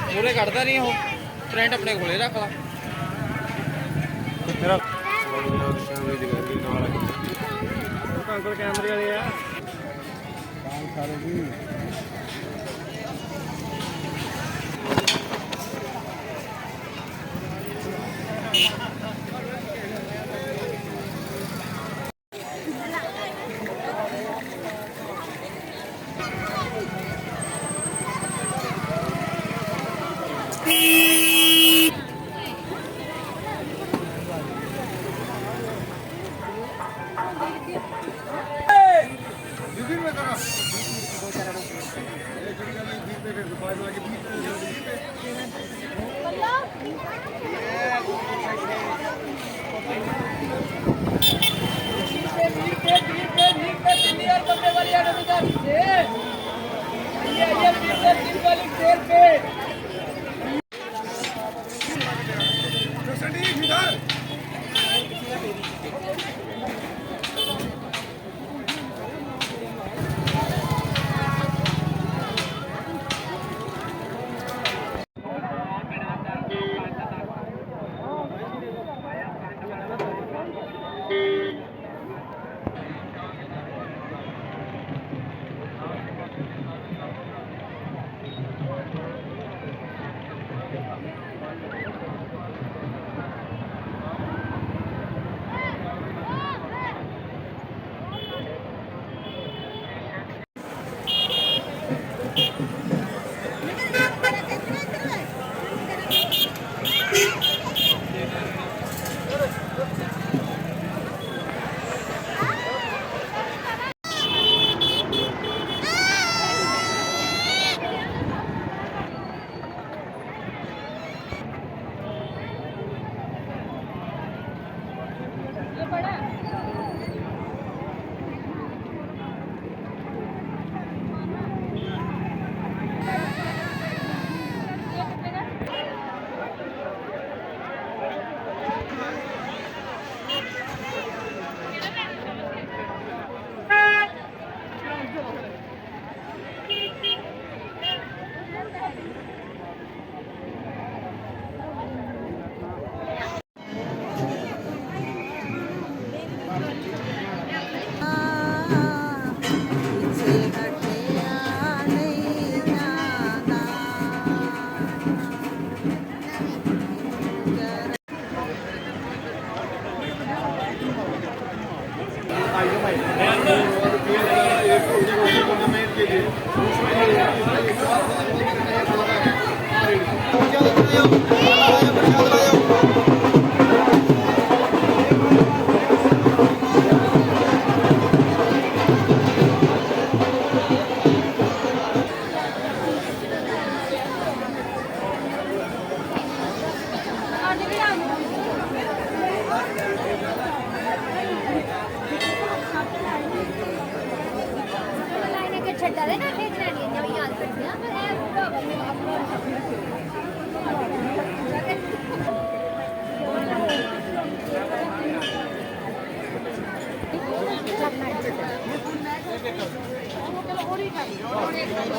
पूरे करता नहीं हो फ्रेंड अपने कोले रख ला मेरा अंकल कैमरे वाले आ सारे जी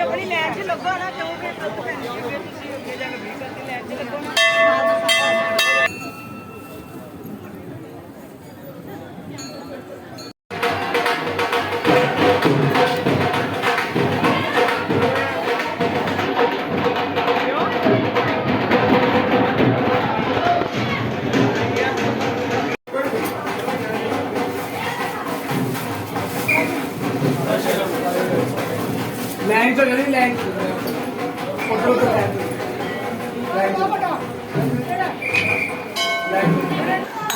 अपनी लैन च लगो ना क्योंकि अगे जाके 20 करके लैन च लगो ना लाइन तो जल्दी लाइन फोटो तो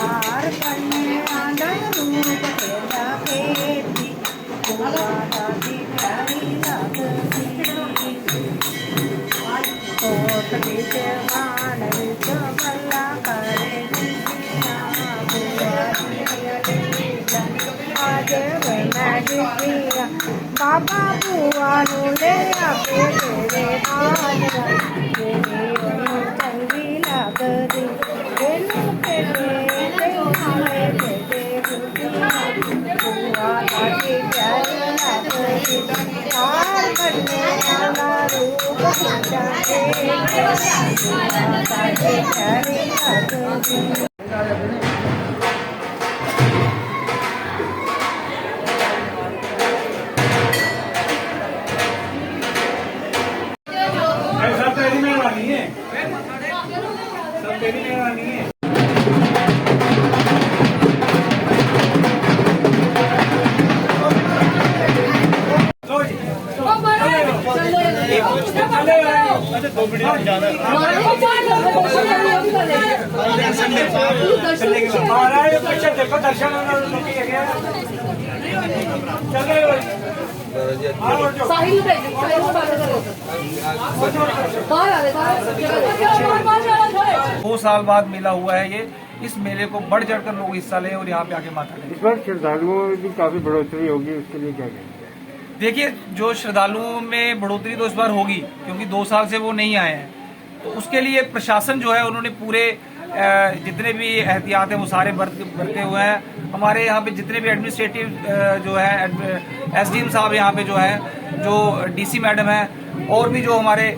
आर कन्ने आंदन रूप तेरा पेटी कुआरा दी प्यारी लगती कोट के जवान विच भला करे दिया आज मैं दिया बाबा बुआ नु ले आके तेरे हाल तेरी चंगी लगदी तेनू तेरे ते हाले ते सब तेरी मेहरबानी है, सब तेरी मेहरबानी है। लो जी, अच्छा 2 मिनट में जाना है। महाराज पीछे देखो, दर्शन साहिल बाहर आ रहे 2 साल बाद मेला हुआ है ये। इस मेले को बढ़ चढ़कर लोग हिस्सा लें और यहाँ पे आके माता टेकें। इस बार श्रद्धालुओं में भी काफी बढ़ोतरी होगी, उसके लिए क्या कहेंगे? देखिए, जो श्रद्धालुओं में बढ़ोतरी तो इस बार होगी, क्योंकि 2 साल से वो नहीं आए हैं। तो उसके लिए प्रशासन जो है उन्होंने पूरे जितने भी एहतियात हैं वो सारे बरते हुए हैं। हमारे यहाँ पे जितने भी एडमिनिस्ट्रेटिव जो है एसडीएम साहब यहाँ पे जो है, जो डीसी मैडम है, और भी जो हमारे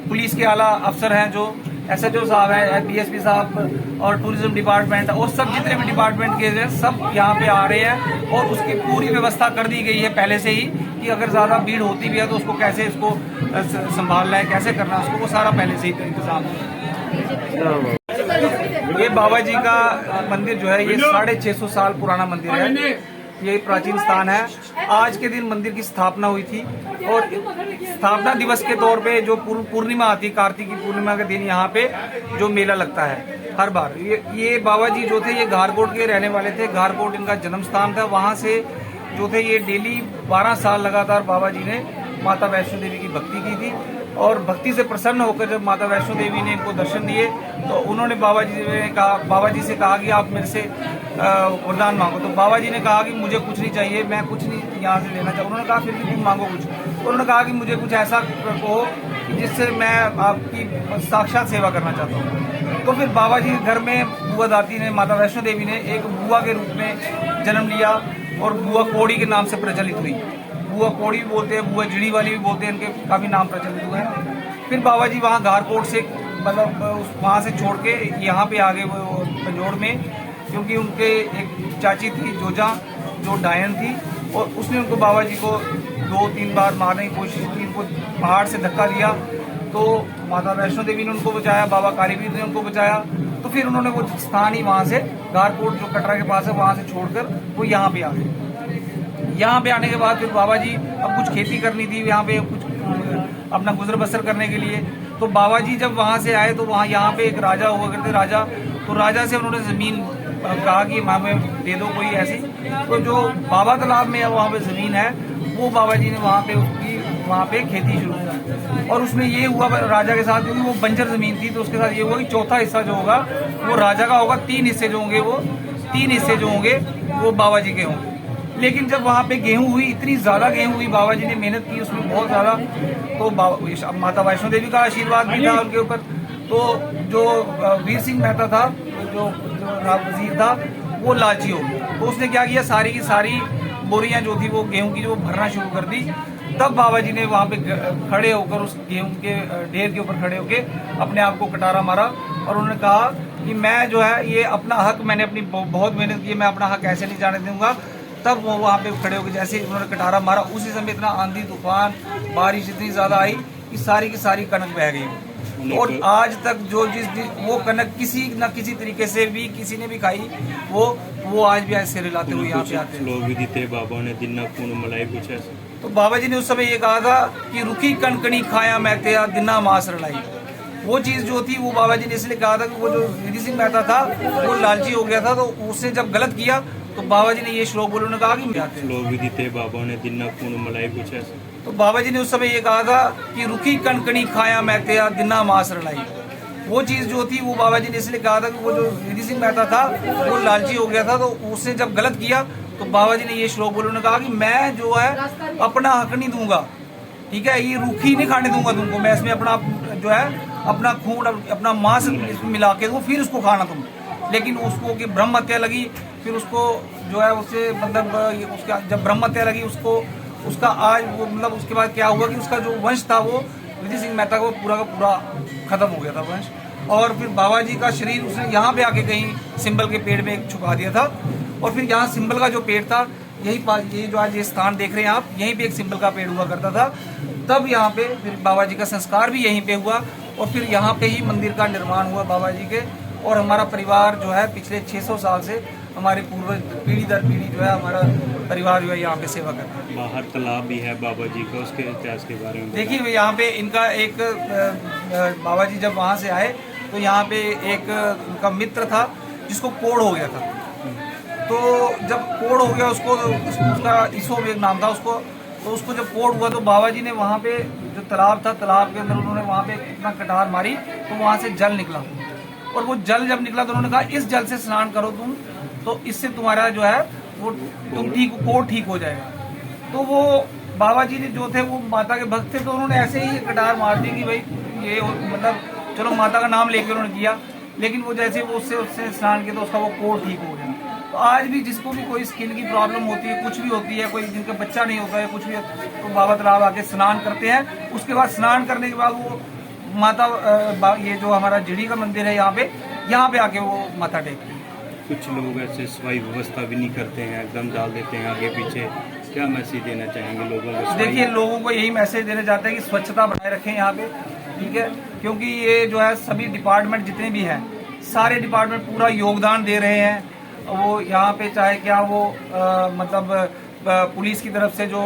पुलिस के आला अफसर हैं, जो एसएचओ साहब हैं, डीएसपी साहब और टूरिज्म डिपार्टमेंट और सब जितने भी डिपार्टमेंट के हैं सब यहाँ पे आ रहे हैं। और उसकी पूरी व्यवस्था कर दी गई है पहले से ही कि अगर ज़्यादा भीड़ होती भी है तो उसको कैसे इसको संभालना है, कैसे करना है, उसको वो सारा पहले से ही इंतजाम है। ये बाबा जी का मंदिर जो है ये 650 साल पुराना मंदिर है। ये प्राचीन स्थान है। आज के दिन मंदिर की स्थापना हुई थी और स्थापना दिवस के तौर पे जो पूर्णिमा आती, कार्तिक की पूर्णिमा के दिन यहाँ पे जो मेला लगता है हर बार। ये बाबा जी जो थे ये घारकोट के रहने वाले थे। घारकोट इनका जन्म स्थान था। वहाँ से जो थे ये डेली 12 साल लगातार बाबा जी ने माता वैष्णो देवी की भक्ति की थी। और भक्ति से प्रसन्न होकर जब माता वैष्णो देवी ने इनको दर्शन दिए तो उन्होंने बाबा जी से कहा कि आप मेरे से वरदान मांगो। तो बाबा जी ने कहा कि मुझे कुछ नहीं चाहिए, मैं कुछ नहीं यहाँ से लेना चाहूँ। उन्होंने कहा फिर भी तुम मांगो कुछ। उन्होंने कहा कि मुझे कुछ ऐसा कहो कि जिससे मैं आपकी साक्षात सेवा करना चाहता हूँ। तो फिर बाबा जी घर में बुआ दाती ने, माता वैष्णो देवी ने एक बुआ के रूप में जन्म लिया और बुआ कौड़ी के नाम से प्रचलित हुई। बुआ कौड़ी भी बोलते हैं, बुआ जिड़ी वाली भी बोलते हैं, इनके काफ़ी नाम प्रचलित हुए हैं। फिर बाबा जी वहाँ घारकोट से मतलब वहाँ से छोड़ के यहाँ पे आ गए वो पंजोड़ में, क्योंकि उनके एक चाची थी जोजा, जो डायन थी, और उसने उनको बाबा जी को 2-3 बार मारने की कोशिश की। उनको पहाड़ से धक्का दिया तो माता वैष्णो देवी ने उनको बचाया, बाबा कालीवीर ने उनको बचाया। तो फिर उन्होंने वो स्थान ही वहाँ से घारकोट जो कटरा के पास है वहाँ से छोड़कर वो यहाँ पे आ गए। यहाँ पे आने के बाद फिर बाबा जी अब कुछ खेती करनी थी यहाँ पे, कुछ अपना गुजर बसर करने के लिए। तो बाबा जी जब वहाँ से आए तो वहाँ यहाँ पे एक राजा हुआ करते राजा, तो राजा से उन्होंने ज़मीन कहा कि हमें दे दो कोई ऐसी। तो जो बाबा तालाब में वहाँ पे ज़मीन है वो बाबा जी ने वहाँ पे उसकी वहाँ पे खेती शुरू की। और उसमें ये हुआ राजा के साथ, क्योंकि वो बंजर ज़मीन थी, तो उसके साथ ये हुआ कि चौथा हिस्सा जो होगा वो राजा का होगा, 3 हिस्से जो होंगे वो 3 हिस्से जो होंगे वो बाबा जी के होंगे। लेकिन जब वहाँ पे गेहूं हुई, इतनी ज़्यादा गेहूं हुई, बाबा जी ने मेहनत की उसमें बहुत ज़्यादा, तो माता वैष्णो देवी का आशीर्वाद भी था उनके ऊपर। तो जो वीर सिंह मेहता था, जो वजीर था, वो लालची हो गया। तो उसने क्या किया, सारी की सारी बोरियां जो थी वो गेहूं की जो भरना शुरू कर दी। तब बाबा जी ने वहाँ पे खड़े होकर उस गेहूं के ढेर के ऊपर खड़े होकर अपने आप को कटारा मारा और उन्होंने कहा कि मैं जो है ये अपना हक, मैंने अपनी बहुत मेहनत की, मैं अपना हक ऐसे नहीं जाने दूंगा। तब वो वहाँ पे खड़े होकर जैसे उन्होंने कटारा मारा, उसी समय इतना आंधी तूफान बारिश इतनी ज़्यादा आई कि सारी की सारी कनक बह गई। और आज तक जो वो कनक किसी न किसी तरीके से भी किसी ने भी खाई, वो आज भी ऐसे रिलाते हुए यहाँ पे आते हैं। लोग भी देते बाबा ने दिन खून मलाई कुछ ऐसा। तो बाबा जी ने उस समय ये कहा था कि रुखी कनकनी खाया मैं तेरा दिना मास रलाई। वो चीज़ जो थी वो बाबा जी ने इसलिए कहा था कि वो जो वीर सिंह मेहता था वो लालची हो गया था, तो उसने जब गलत किया तो बाबा जी ने ये श्लोक बोले, उन्होंने कहा कि लोग भी देते बाबा ने दिन खून मलाई कुछ ऐसा। तो बाबा जी ने उस समय ये कहा था कि रुखी कनकनी खाया मैं तेरा दिना मास रलाई। वो चीज़ जो थी वो बाबा जी ने इसलिए कहा था कि वो जो वीर सिंह मेहता था वो लालची हो गया था, तो उसने जब गलत किया तो बाबा जी ने ये श्लोक बोले, उन्होंने कहा कि मैं जो है अपना हक नहीं दूंगा, ठीक है, ये रूखी नहीं खाने दूंगा तुमको, मैं इसमें अपना जो है अपना खून अपना मांस मिला के दूँ, फिर उसको खाना तुम। लेकिन उसको कि ब्रह्म हत्या लगी, फिर उसको जो है उसे मतलब उसका जब ब्रह्म हत्या लगी उसको उसका आज वो मतलब उसके बाद क्या हुआ कि उसका जो वंश था वो विधि सिंह मेहता का पूरा खत्म हो गया था वंश। और फिर बाबा जी का शरीर उसने यहाँ पे आके कहीं सिंबल के पेड़ में छुपा दिया था। और फिर यहाँ सिंबल का जो पेड़ था ये जो आज ये स्थान देख रहे हैं आप, यहीं पे एक सिंबल का पेड़ हुआ करता था। तब यहाँ पे फिर बाबा जी का संस्कार भी यहीं पे हुआ और फिर यहाँ पे ही मंदिर का निर्माण हुआ बाबा जी के। और हमारा परिवार जो है पिछले 600 साल से हमारे पूर्वज पीढ़ी दर पीढ़ी जो है हमारा परिवार जो है यहाँ पे सेवा करता है। बाहर तालाब भी है बाबा जी का, उसके इतिहास के बारे में देखिए यहाँ पे इनका एक बाबा जी जब वहाँ से आए तो यहाँ पे एक उनका मित्र था जिसको कोढ़ हो गया था। तो जब कोढ़ हो गया उसका ईसोब एक नाम था उसको जब कोढ़ हुआ तो बाबा जी ने वहाँ पे जो तालाब था तालाब के अंदर उन्होंने वहाँ पे इतना कटार मारी तो वहाँ से जल निकला। और वो जल जब निकला तो उन्होंने कहा इस जल से स्नान करो तुम, तो इससे तुम्हारा जो है वो तुम कोढ़ ठीक हो जाएगा। तो वो बाबा जी ने जो थे वो माता के भक्त थे तो उन्होंने ऐसे ही कटार मार दी कि भाई ये मतलब चलो माता का नाम लेकर उन्होंने किया। लेकिन वो जैसे वो उससे स्नान किया तो उसका वो कोढ़ ठीक हो गया। तो आज भी जिसको भी कोई स्किन की प्रॉब्लम होती है, कुछ भी होती है, कोई जिनका बच्चा नहीं होता है, कुछ भी, तो बाबा तालाब आके स्नान करते हैं। उसके बाद स्नान करने के बाद वो माता ये जो हमारा जिड़ी का मंदिर है यहाँ पे आके वो माथा टेकते हैं। कुछ लोग ऐसे सफाई व्यवस्था भी नहीं करते हैं, एकदम डाल देते हैं आगे पीछे, क्या मैसेज देना चाहेंगे लोगों को? देखिए लोगों को यही मैसेज देना चाहते हैं कि स्वच्छता बनाए रखें यहाँ पे, ठीक है, क्योंकि ये जो है सभी डिपार्टमेंट जितने भी हैं सारे डिपार्टमेंट पूरा योगदान दे रहे हैं। वो यहाँ पे चाहे क्या वो मतलब पुलिस की तरफ से जो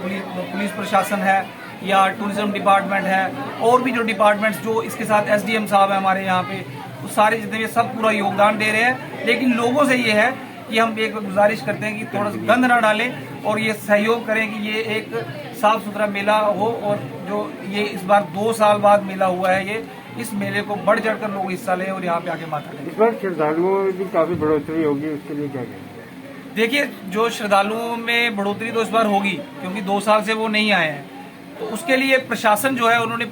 पुलिस प्रशासन है या टूरिज्म डिपार्टमेंट है और भी जो डिपार्टमेंट्स जो इसके साथ SDM साहब है हमारे यहाँ पे, तो सारे जितने भी सब पूरा योगदान दे रहे हैं। लेकिन लोगों से ये है कि हम एक गुजारिश करते हैं कि थोड़ा सा गंद ना डालें और ये सहयोग करें कि ये एक साफ सुथरा मेला हो। और जो ये इस बार 2 साल बाद मेला हुआ है, ये इस मेले को बढ़ चढ़कर लोग हिस्सा लें और यहाँ पे आके माथा टेकें। इस बार श्रद्धालुओं में भी काफी बढ़ोतरी होगी, उसके लिए क्या कहेंगे? देखिए जो श्रद्धालुओं में बढ़ोतरी तो इस बार होगी क्योंकि 2 साल से वो नहीं आए हैं, तो उसके लिए प्रशासन जो है उन्होंने